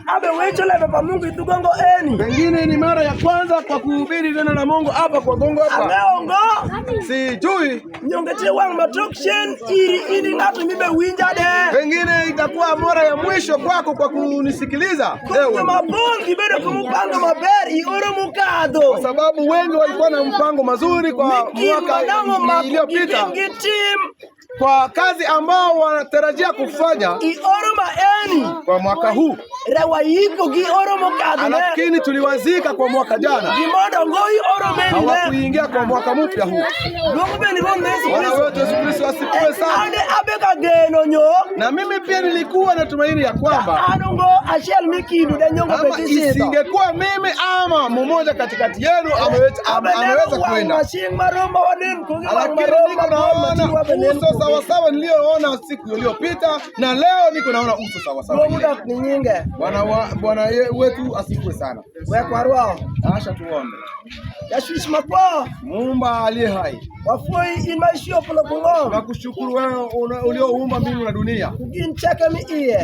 Abe wecho lebe pa Mungu itugongo eni. Pengine ni mara ya kwanza kwa kuhubiri neno la Mungu hapa kwa Gongo hapa. Ameongo. Sijui. Nyongete wang matrokshen ili ngatu mibe winjade. Pengine itakuwa mara ya mwisho kwako kwa kunisikiliza. Kwa mabongi bado kumupanga maberi oro mukado. Kwa sababu wengi walikuwa na mpango mazuri kwa mwaka iliyopita. Kwa kazi ambao wanatarajia kufanya kwa mwaka huu. Lakini tuliwazika kwa mwaka jana. Hawakuingia kwa mwaka mpya huu. Bwana wetu Yesu Kristo asifiwe sana. Na mimi pia nilikuwa na tumaini ya kwamba ama isingekuwa mimi ama mmoja katikati yenu ameweza kwenda. Lakini niko naona uso sawasawa nilioona siku iliyopita na leo niko naona uso sawasawa. Bwana wetu asifiwe sana. Asha tuombe. Muumba aliye hai, nakushukuru wewe ulioumba mbingu na dunia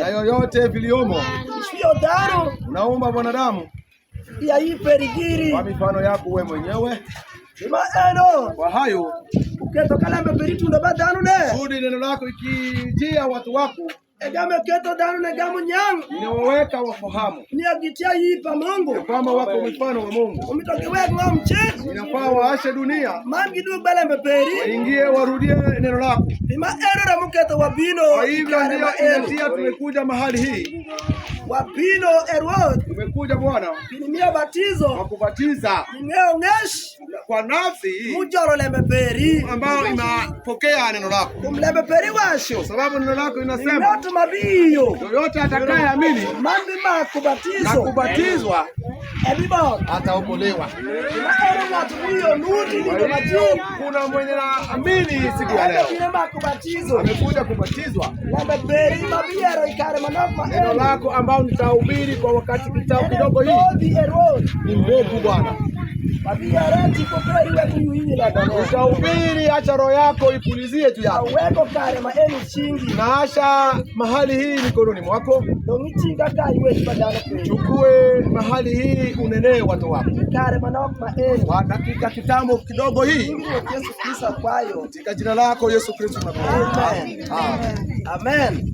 na yoyote viliomo. Unaumba wanadamu kwa mifano yako wewe mwenyewe. Kwa hayo rudi neno lako ikijia watu wako inaweka wafahamu kwamba wako mfano wa Mungu. Inafaa waashe dunia waingie warudie neno lako. Kwa hivyo ndio tumekuja mahali hii. Tumekuja Bwana wakubatiza kwa nafsi ambao inapokea neno lako, sababu neno lako inasema yoyote atakayeamini na kubatizwa ataokolewa. Kuna mwenye naamini siku ya leo amekuja kubatizwa. Neno lako ambao nitahubiri kwa wakati kidogo hii ni mbegu Bwana. Utahubiri, acha roho yako ipulizie juu yako. Na acha mahali hii mikononi mwako. Chukue mahali hii unenee watu wako. Kwa dakika kitambo kidogo hii. Katika jina lako Yesu Kristo tunakuomba. Amen.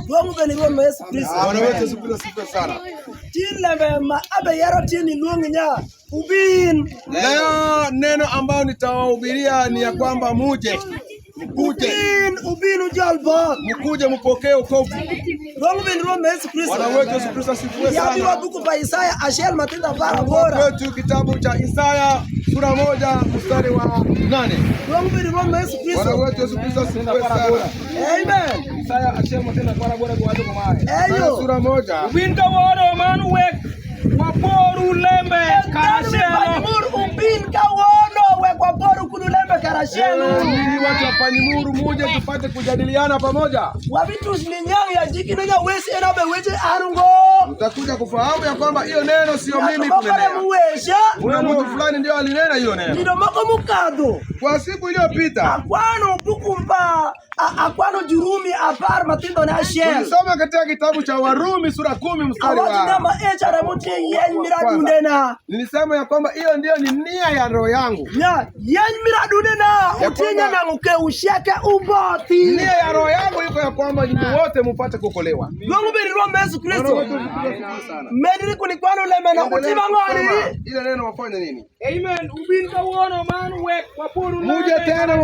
Bwana wetu Yesu Kristo asifiwe sana. Leo neno ambao nitawahubiria ni ya kwamba muje mkuje mpokee wokovu. Bwana wetu Yesu Kristo asifiwe sana. Kwetu kitabu cha Isaya sura 1 mstari wa 8. Bwana wetu Yesu Kristo asifiwe sana. Amen. Isaya asema tena kwa bora kwa watu kwa Isaya sura 1. Ubinka woro manu wek waporu lembe karashelo. Ubinka wono wek waporu kululembe karashelo. Nini watu wafanyimuru muje tupate kujadiliana pamoja. Wabitu slinyang ya jiki nega wesi enabe weje arungo. Utakuja kufahamu ya kwamba hiyo neno sio mimi kunena. Kuna mtu fulani ndio alinena hiyo neno. Ndio mako mukado. Kwa siku iliyopita. Akwano bukumba akwano Jurumi apar matindo na shell. Tulisoma katika kitabu cha Warumi sura 10 mstari wa. Nilisema ya kwamba hiyo ndio ni nia ya roho yangu. Nia ya roho yangu iko ya kwamba nyinyi wote mpate kuokolewa. Ile neno wafanye nini? Amen. Ubinka wono manu wek waporu lembe. Muje tena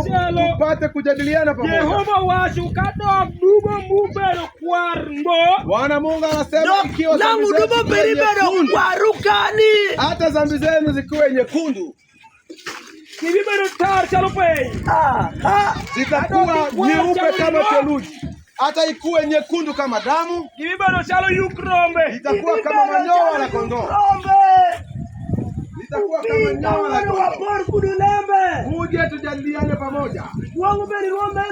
mpate kujadiliana pamoja. Yehova washu kadok dubo mbubero kwarndo. Bwana Mungu anasema ikiwa hata dhambi zenu zikiwa nyekundu kibibero tar chalopei. Zitakuwa nyeupe kama theluji. Hata ikuwe nyekundu kama damu. Kibibero chalo yukrombe. Itakuwa kama manyoya la kondoo. Itakuwa kama manyoya la kondoo. Muje tujadiliane pamoja.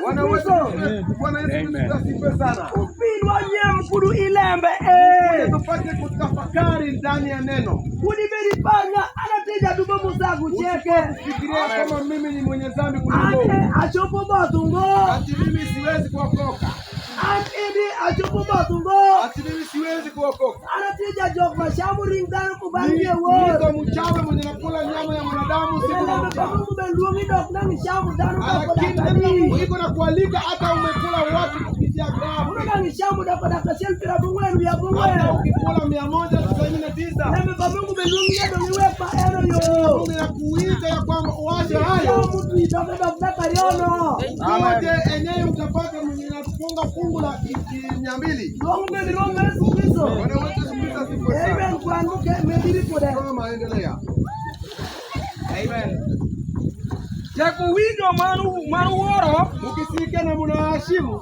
Bwana wetu Bwana Yesu Kristo asifiwe sana. Muje tupate kutafakari ndani ya neno. Fikiria kama mimi ni mwenye dhambi kuliko. Ati mimi siwezi kuokoka. Akidi achupu batungo. Ati mimi siwezi kuokoka. Anatija jok mashamu ringdano kubangie Niko wo. mchawi mwenye nakula nyama ya mwanadamu siku na mchana. Mungu benduongi dok na mishamu dano Lakini Mungu iko na kualika hata umekula watu kupitia grafu. Mungu mishamu dako dako selfira bungwenu ya Hata bungwenu. ukikula 199. Neme kwa Mungu benduongi yedo niwepa eno yo. Mungu anakuita ya kwamba uache hayo. Mtu idoke dok kariono. Wote enyewe utapata mwenye anafunga fungu la 200. Mungu benduongi Yesu Kristo. Bwana wetu Yesu Kristo sifu sana. Amen kwa nuke mediri pode. Kama endelea. Amen. Jaku wijo manu woro. Mkisirika na mnaheshimu.